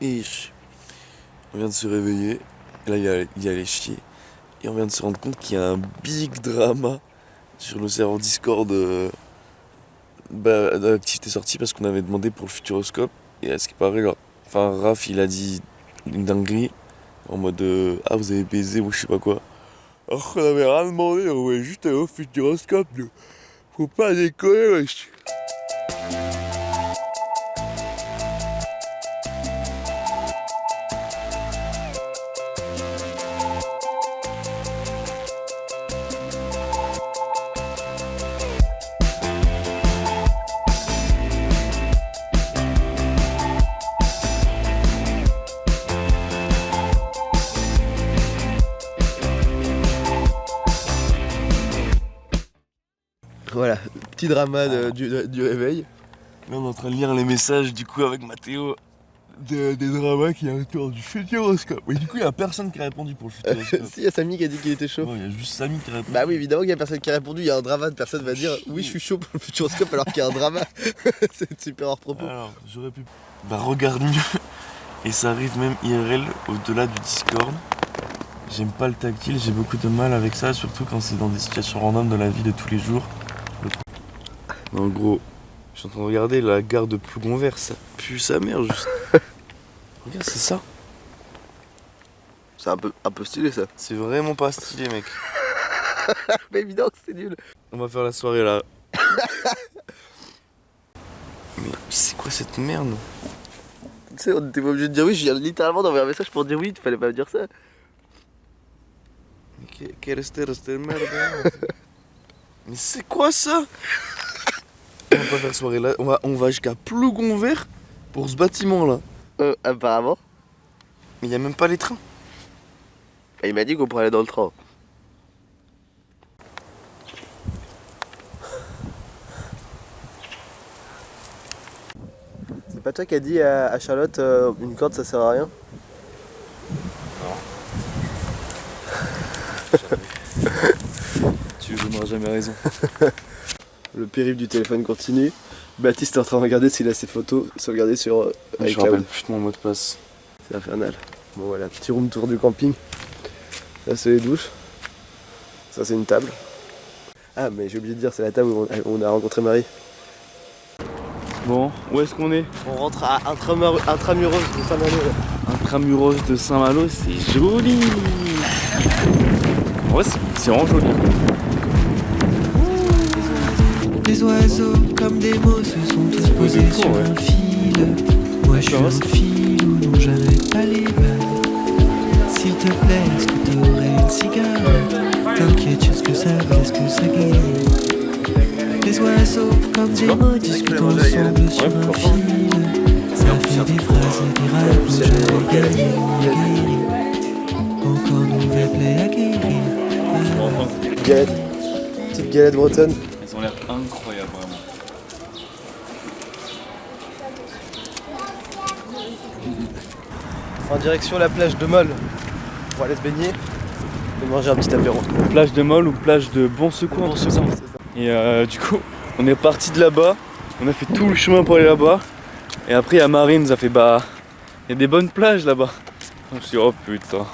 Et on vient de se réveiller. Et là, il y a les chier. Et on vient de se rendre compte qu'il y a un big drama sur le serveur Discord d'activité sortie parce qu'on avait demandé pour le Futuroscope. Et à ce qui paraît, enfin, Raph, il a dit une dinguerie en mode ah, vous avez baisé ou je sais pas quoi. Alors qu'on avait rien demandé, on voulait juste aller au Futuroscope. Faut pas déconner, wesh. Voilà, petit drama du réveil. Là, on est en train de lire les messages du coup avec Mathéo des dramas qui a autour du Futuroscope. Mais du coup, il y a personne qui a répondu pour le Futuroscope. Si, il y a Samy qui a dit qu'il était chaud. Non, il y a juste Samy qui a répondu. Bah oui, évidemment qu'il y a personne qui a répondu, il y a un drama, personne va dire oui, je suis chaud pour le Futuroscope alors qu'il y a un drama. C'est super hors propos. Alors, j'aurais pu. Bah, regarde mieux. Et ça arrive même IRL au-delà du Discord. J'aime pas le tactile, j'ai beaucoup de mal avec ça, surtout quand c'est dans des situations random de la vie de tous les jours. En gros, je suis en train de regarder la gare de Plougonvert, ça pue sa mère juste. Regarde, c'est ça. C'est un peu stylé ça. C'est vraiment pas stylé, mec. Mais évidemment que c'est nul. On va faire la soirée là. Mais c'est quoi cette merde? Tu sais, on était pas obligé de dire oui, je viens littéralement d'envoyer un message pour dire oui, il fallait pas me dire ça. Mais cette merde? Mais c'est quoi ça? On va pas faire soirée là, on va jusqu'à Plougonvert pour ce bâtiment là. Apparemment. Mais y a même pas les trains. Et il m'a dit qu'on pourrait aller dans le train. C'est pas toi qui as dit à Charlotte une corde ça sert à rien? Tu donneras jamais raison. Le périple du téléphone continue. Baptiste est en train de regarder s'il a ses photos sauvegardées sur Je me iCloud. rappelle plus de mon mot de passe. C'est infernal. Bon voilà, petit room tour du camping. Là c'est les douches. Ça c'est une table. Ah mais j'ai oublié de dire, c'est la table où on a rencontré Marie. Bon, où est-ce qu'on est? On rentre à Intramuros de Saint-Malo. Intramuros de Saint-Malo, c'est joli. En vrai, c'est vraiment joli. Les oiseaux comme des mots se sont tous posés sur un fil. Moi je suis un fil où n'ont jamais pas les balles. S'il te plaît, est-ce que t'aurais une cigare? T'inquiète, je sais ce que ça va, est-ce que ça guérit? Les oiseaux comme des mots discutent ensemble sur un fil. Ça fait des phrases et des rêves où j'avais gagné, guéri. Encore nouvelle plaie à guérir. Galette. Petite galette bretonne. Elles ont l'air incroyables, vraiment. En direction la plage de Molle pour aller se baigner et manger un petit apéro. Plage de Molle ou plage de Bon Secours, Bon secours, c'est ça. Et du coup, on est parti de là-bas, on a fait tout le chemin pour aller là-bas. Et après, il y a Marine nous a fait bah, il y a des bonnes plages là-bas. Je me suis dit, oh putain.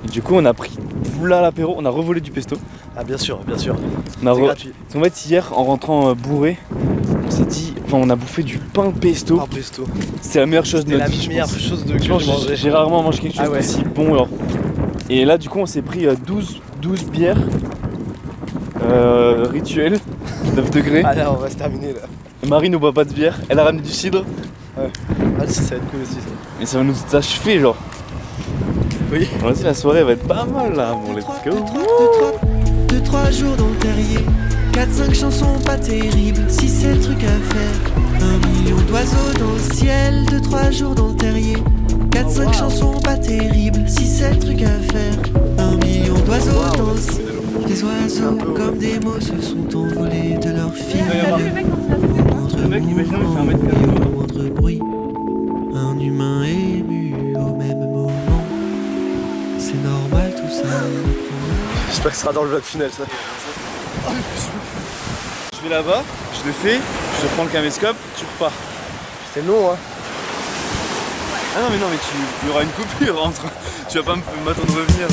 Et du coup, on a pris là l'apéro, on a revolé du pesto. Ah bien sûr, bien sûr. On a C'est gratuit. En fait, hier, en rentrant bourré, on s'est dit, enfin, on a bouffé du pain pesto. Pain pesto. C'est la meilleure chose de C'est notre la vie, je meilleure pense. chose que Je pense j'ai que mangé. j'ai rarement mangé quelque chose Ah ouais. d'aussi bon. Alors. Et là, du coup, on s'est pris 12 bières rituelles, 9 degrés. Ah là on va se terminer là. Marie ne boit pas de bière, elle a ramené du cidre. Ah ça va être cool aussi ça. Et ça va nous achever, genre. Oui. Vas-y, la soirée va être pas mal là. Bon, let's go. 2-3 jours dans le terrier. 4-5 chansons pas terribles. 6-7 trucs à faire. 1 million d'oiseaux dans le ciel. 2-3 jours dans le terrier. 4-5 chansons pas terribles. 6-7 trucs à faire. 1 million d'oiseaux dans le ciel. Les oiseaux comme des mots se sont envolés de leur fil. Au moindre mouvement et au moindre bruit. Un humain ému au même moment. C'est normal tout ça. J'espère que ce sera dans le vlog final ça. Je vais là-bas, je le fais, je te prends le caméscope, tu repars. C'est long hein. Ah non mais il y aura une coupure entre. Tu vas pas m'attendre de revenir.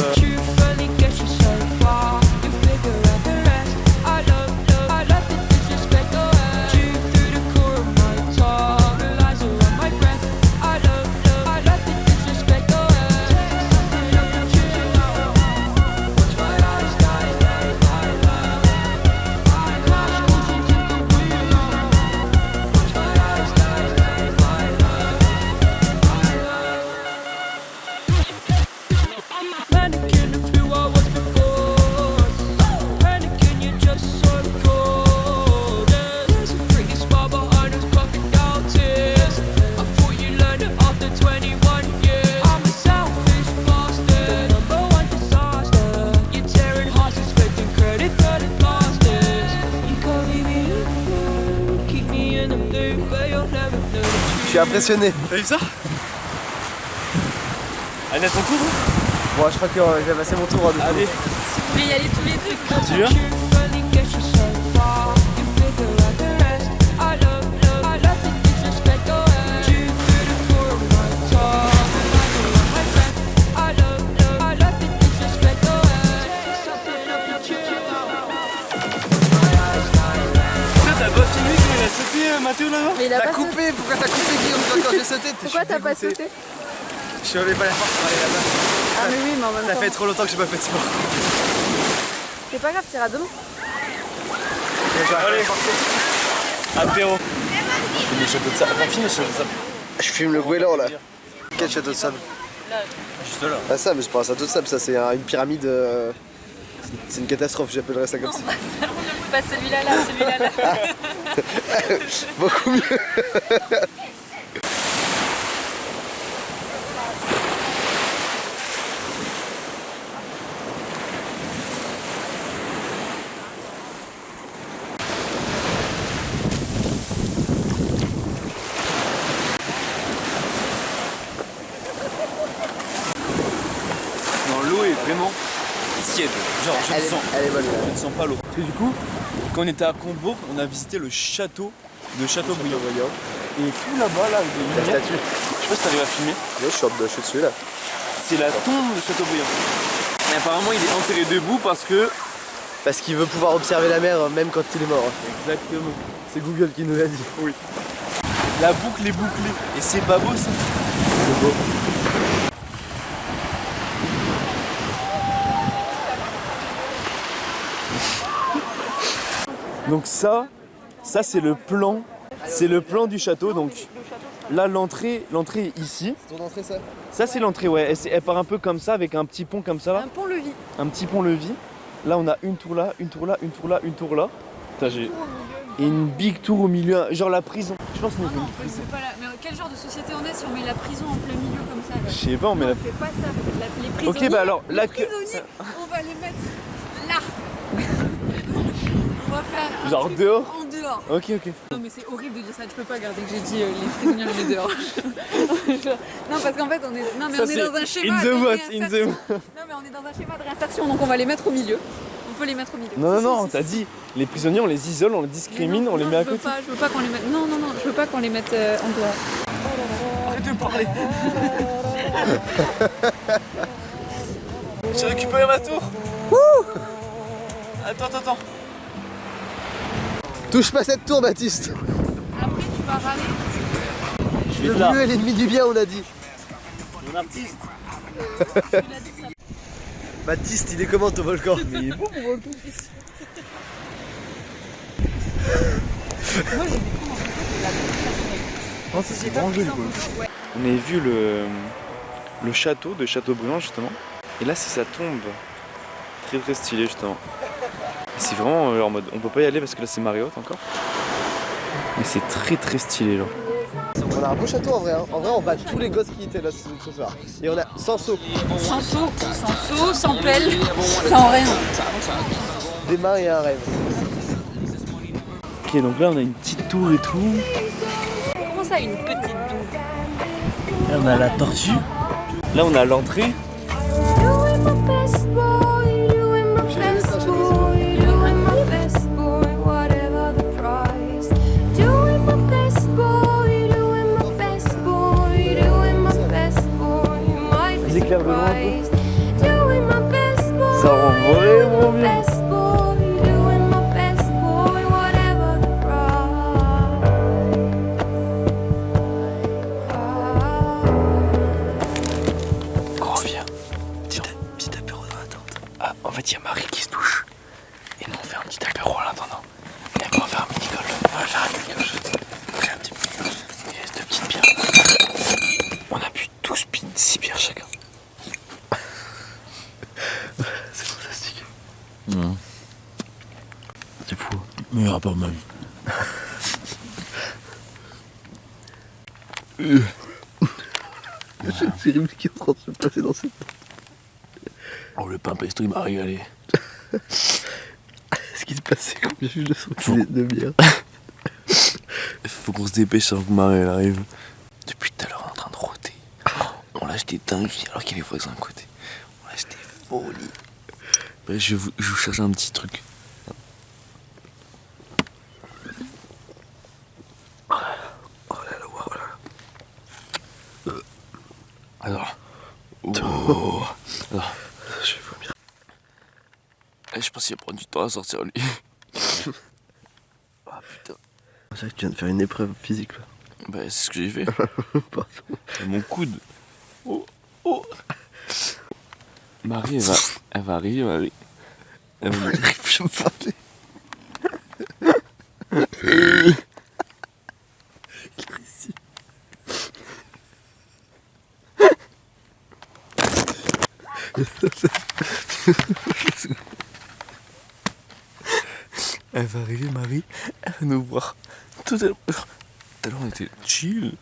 Je suis impressionné. T'as vu ça? Allez, à ton tour. Bon, je crois que je vais passer mon tour. Allez. Vous voulez y aller tous les deux? Tu viens? T'as pas filmé quand il a sauté Mathéo là-bas? Mais il a T'as pas coupé? Pourquoi t'as coupé Guillaume quand j'ai sauté? Pourquoi t'as pas sauté? Je n'avais pas la force pour aller là-bas. Ah mais oui, mais en même Ça temps. fait trop longtemps que j'ai pas fait de sport. C'est pas grave, t'iras demain. Allez, apéro. Je filme les châteaux de sable. Enfin, filme les châteaux de sable. Je filme le goéland là. Quel château de sable? Juste là. Ah ça, mais c'est pas un château de sable, ça c'est une pyramide. C'est une catastrophe, j'appellerais ça comme ça. Pas celui-là là, celui-là là. Beaucoup mieux. Non, l'eau est vraiment tiède. Genre, je Elle est bonne là. je ne sens pas l'eau. Parce que du coup, quand on était à Combourg, on a visité le château de Châteaubriand. Et tout là-bas, là, avec les La lumières, statue. je sais pas si t'arrives à filmer, Ouais, je suis dessus là. c'est la tombe de Châteaubriand. Et apparemment, il est enterré debout parce que... Parce qu'il veut pouvoir observer la mer même quand il est mort. Exactement. C'est Google qui nous l'a dit. Oui. La boucle est bouclée. Et c'est pas beau ça? C'est beau. Donc ça c'est le plan. C'est le plan du château. Donc là, l'entrée est ici. C'est ton entrée ça? Ça c'est l'entrée, ouais. Elle part un peu comme ça, avec un petit pont comme ça là. Un pont-levis. Un petit pont-levis. Là on a une tour là, une tour là, une tour là, une tour là. Putain, j'ai... Et une big tour au milieu, genre la prison. Je pense qu'on Ah fait non, une on prison. peut pas là. Mais quel genre de société on est si on met la prison en plein milieu comme ça là? Je sais pas, on met Non, la... on fait pas ça. Les prisonniers, Ok, bah alors, les là... prisonniers, on va les mettre là. On va faire un Genre truc dehors? en dehors. Ok, ok. Non mais c'est horrible de dire ça, tu peux pas regarder que j'ai dit les prisonniers on les dehors. Non parce qu'en fait on est, non, mais Ça, on est c'est dans un schéma in the de what, réinsertion. in the what. Non mais on est dans un schéma de réinsertion donc on va les mettre au milieu. On peut les mettre au milieu. Non, non, Si, non, si, t'as si. dit, les prisonniers on les isole, on les discrimine, on les met à côté. Je veux pas qu'on les mette. Non, non, non, je veux pas qu'on les mette en dehors. Arrête de me parler. J'ai récupéré ma tour. Attends. Touche pas cette tour, Baptiste. Après tu vas râler. Je vais Le de là. mieux est l'ennemi du bien, on a dit. Mon artiste. Baptiste, il est comment ton volcan? Mais il est beau mon volcan. Oh, ça c'est grand jeu du coup. On a vu le château de Châteaubriand justement. Et là c'est sa tombe. Très très stylé justement. Et c'est vraiment en mode, on peut pas y aller parce que là c'est marée haute encore. Mais c'est très très stylé genre. On a un beau château en vrai, hein. En vrai on bat tous les gosses qui étaient là ce soir. Et on a 100 seaux. Sans seau, sans pelle, sans rien. Des mains et un rêve. Ok, donc là on a une petite tour et tout. Comment ça une petite tour? Là on a la tortue. Là on a l'entrée. Doing my best boy, doing my best boy, doing my best boy, whatever the price. Doing my best boy, doing my best boy, doing my best. regarde loin un peu. Doing my best, boy. Ça rend vraiment bien. Best boy, doing my best, boy. Whatever the price. On revient. Petit apéro dans la tente. Ah, en fait, il y a Marie qui se douche. Et nous, on fait un petit apéro en attendant. Et après, on va faire un mini-golf. On va faire un mini-golf. On fait un petit mini-golf. Il reste 2 petites bières. On a bu 6 bières chacun. C'est fantastique. C'est fou. Mais il pas mal. C'est Rémi qui est en train de se passer dans cette tente. Oh, le pain pesto, il m'a régalé. Ce qui se passait quand j'ai vu le son de bière. Faut qu'on se dépêche avant que Marie elle arrive. Depuis tout à l'heure, on est en train de rôter. On l'a acheté dingue alors qu'il y a les voisins à côté. On l'a acheté folie. Bref, je vous cherche un petit truc. Oh là là, oh là là. Alors. Oh. Alors. Je vais vomir. Je pense qu'il va prendre du temps à sortir lui. Ah putain. C'est vrai que tu viens de faire une épreuve physique là. Bah c'est ce que j'ai fait. Pardon. Et mon coude. Oh. Marie elle va arriver, Marie. Elle va me- Je me parler. Elle va arriver, Marie. Elle va nous voir. Tout à l'heure on était chill.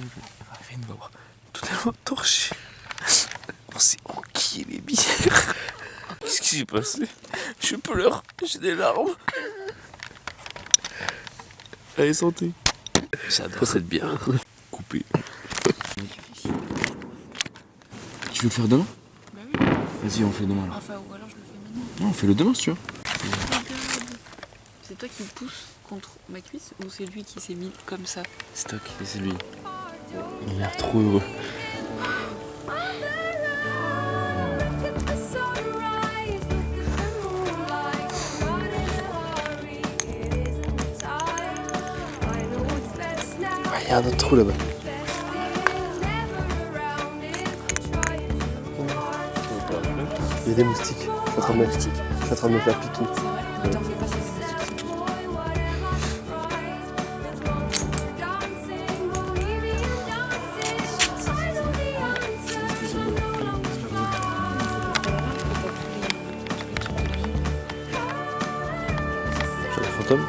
Elle va arriver, elle nous va voir. Tout à l'heure torché. On s'est enquillé les bières. Qu'est-ce qui s'est passé? Je pleure, j'ai des larmes. Allez, santé. J'adore cette bière. Coupée. Tu veux le faire demain? Bah oui. Vas-y, on le fait demain alors. Enfin, ou alors je le fais maintenant. Non, on fait le demain si tu veux. C'est toi qui me pousse contre ma cuisse ou c'est lui qui s'est mis comme ça? C'est toi qui c'est lui. Il a l'air trop heureux. Ah, il y a un autre trou là-bas. Il y a des moustiques. Je suis en train de me faire piquer. C'est vrai, ne t'en fais pas, c'est J'ai un fantôme.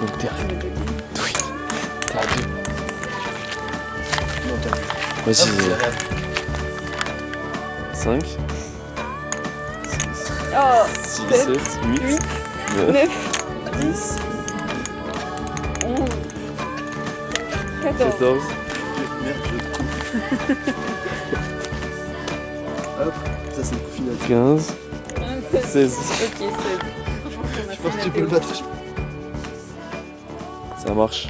Donc t'es à deux. Oui. T'es à deux. Non, t'as vu. Vas-y. 5, Oh, 6, 7, 8, 9, 9, 10, 11, 14. 14. Hop, ça c'est le coup final. 15, 16. Ok, 16. Je pense que tu peux le battre. Ça marche.